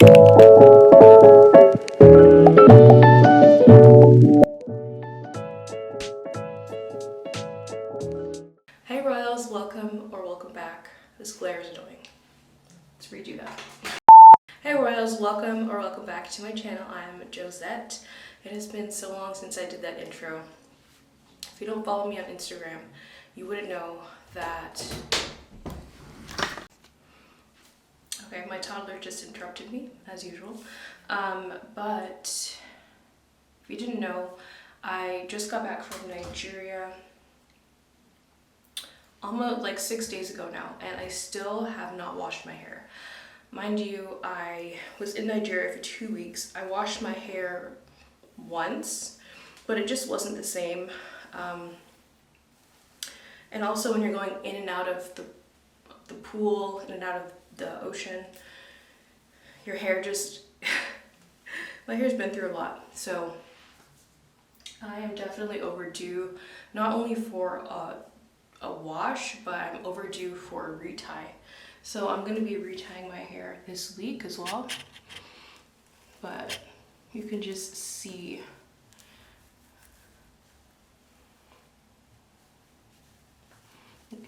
Hey Royals, welcome back. This glare is annoying. Let's redo that. Hey Royals, welcome back to my channel. I'm Josette. It has been so long since I did that intro. If you don't follow me on Instagram, you wouldn't know that. Okay, my toddler just interrupted me, as usual. But if you didn't know, I just got back from Nigeria almost like 6 days ago now, and I still have not washed my hair. Mind you, I was in Nigeria for 2 weeks. I washed my hair once, but it just wasn't the same. And also when you're going in and out of the pool, in and out of the ocean, your hair just, my hair's been through a lot. So I am definitely overdue, not only for a wash, but I'm overdue for a retie. So I'm gonna be retying my hair this week as well. But you can just see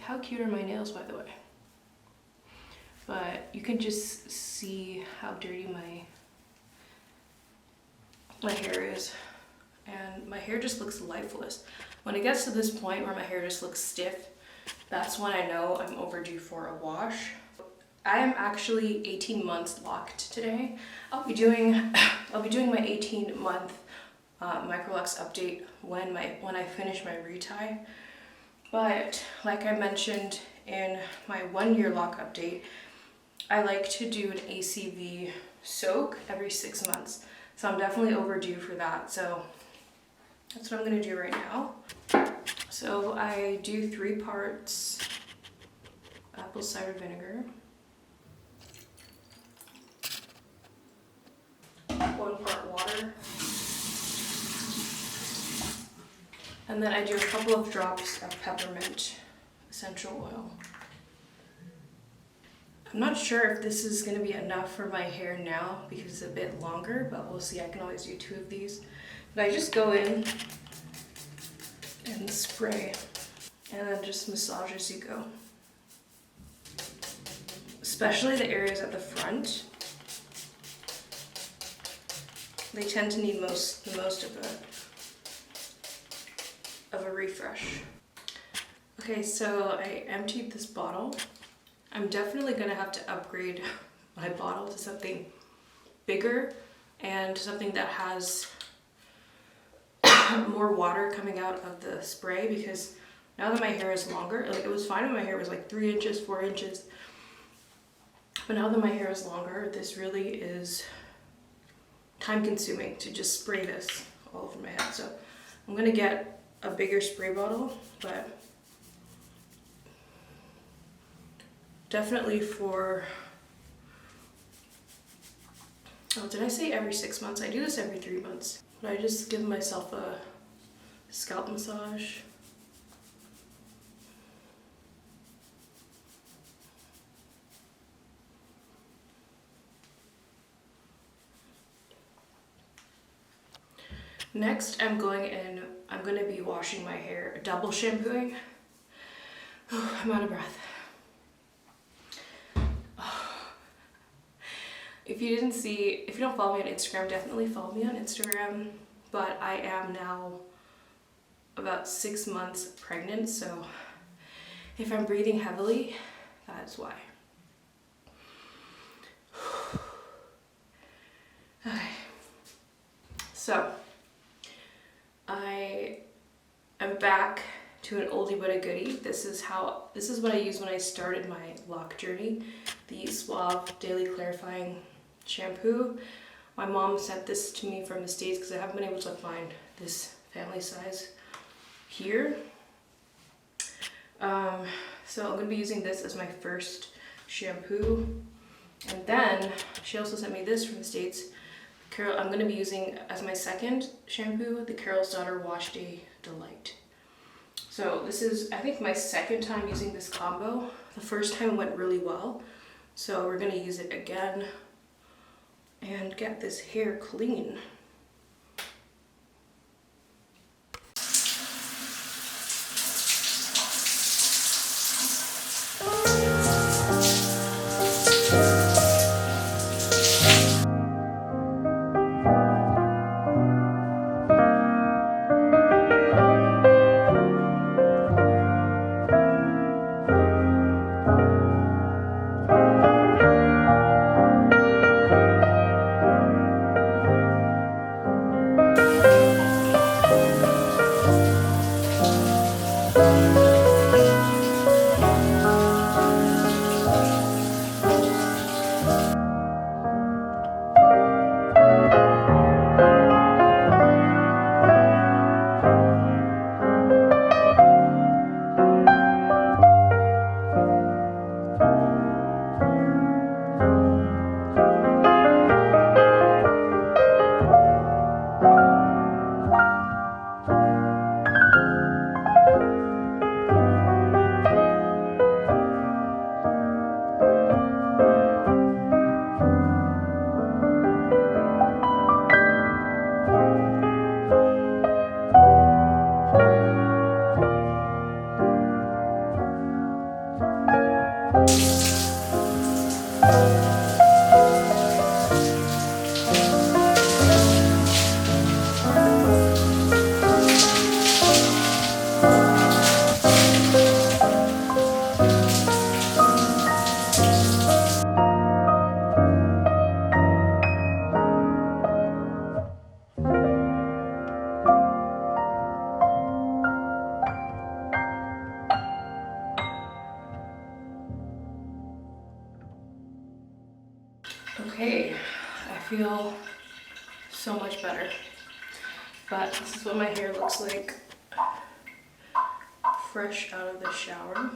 how cute are my nails, by the way. But you can just see how dirty my hair is. And my hair just looks lifeless. When it gets to this point where my hair just looks stiff, that's when I know I'm overdue for a wash. I am actually 18 months locked today. I'll be doing my 18-month MICROLOCS update when I finish my retie. But like I mentioned in my 1-year lock update, I like to do an ACV soak every 6 months. So I'm definitely overdue for that. So that's what I'm gonna do right now. So I do 3 parts apple cider vinegar, 1 part water, and then I do a couple of drops of peppermint essential oil. I'm not sure if this is going to be enough for my hair now because it's a bit longer, but we'll see. I can always do 2 of these. But I just go in and spray and then just massage as you go. Especially the areas at the front. They tend to need most of a refresh. Okay, so I emptied this bottle. I'm definitely gonna have to upgrade my bottle to something bigger and something that has more water coming out of the spray, because now that my hair is longer, like it was fine when my hair was like 3 inches, 4 inches, but now that my hair is longer, this really is time consuming to just spray this all over my head. So I'm gonna get a bigger spray bottle, but definitely for, oh, did I say every 6 months? I do this every 3 months. But I just give myself a scalp massage. Next, I'm going to be washing my hair, double shampooing. Oh, I'm out of breath. If you don't follow me on Instagram, definitely follow me on Instagram. But I am now about 6 months pregnant, so if I'm breathing heavily, that's why. Okay. So I am back to an oldie but a goodie. This is what I used when I started my lock journey, the Suave Daily Clarifying Shampoo. My mom sent this to me from the States because I haven't been able to find this family size here. So I'm going to be using this as my first shampoo. And then she also sent me this from the States. I'm going to be using as my second shampoo, the Carol's Daughter Wash Day Delight. So this is, I think, my second time using this combo. The first time went really well, so we're going to use it again and get this hair clean. Okay, I feel so much better, but this is what my hair looks like fresh out of the shower.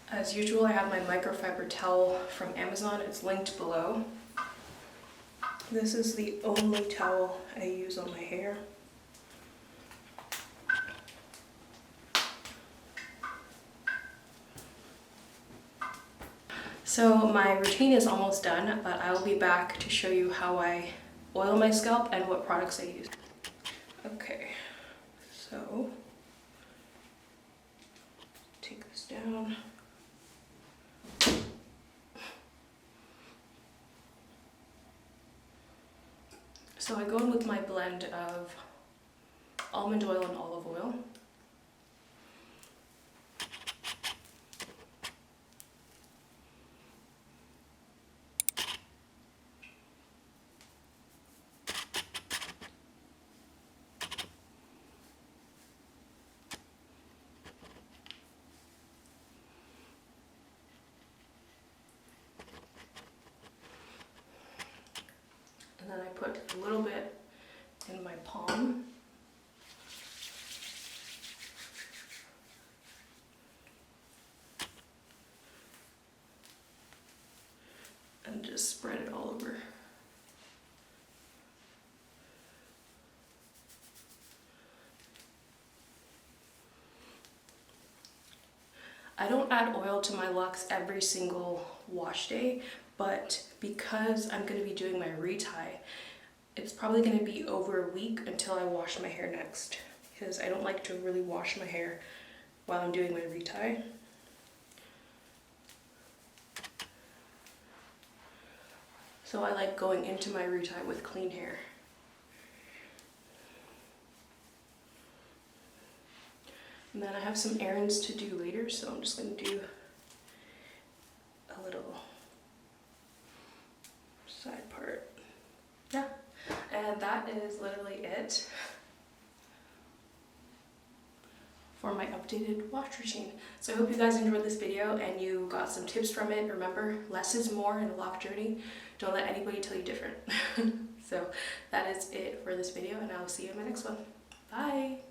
As usual, I have my microfiber towel from Amazon. It's linked below. This is the only towel I use on my hair. So my routine is almost done, but I will be back to show you how I oil my scalp and what products I use. Okay, so take this down. So I go in with my blend of almond oil and olive oil. And then I put a little bit in my palm. And just spread it all over. I don't add oil to my locks every single wash day, but because I'm going to be doing my retie, it's probably going to be over a week until I wash my hair next, because I don't like to really wash my hair while I'm doing my retie. So I like going into my retie with clean hair. And then I have some errands to do later, so I'm just going to do a little side part. Yeah, and that is literally it for my updated wash routine. So I hope you guys enjoyed this video and you got some tips from it. Remember, less is more in the lock journey. Don't let anybody tell you different. So that is it for this video, and I will see you in my next one. Bye!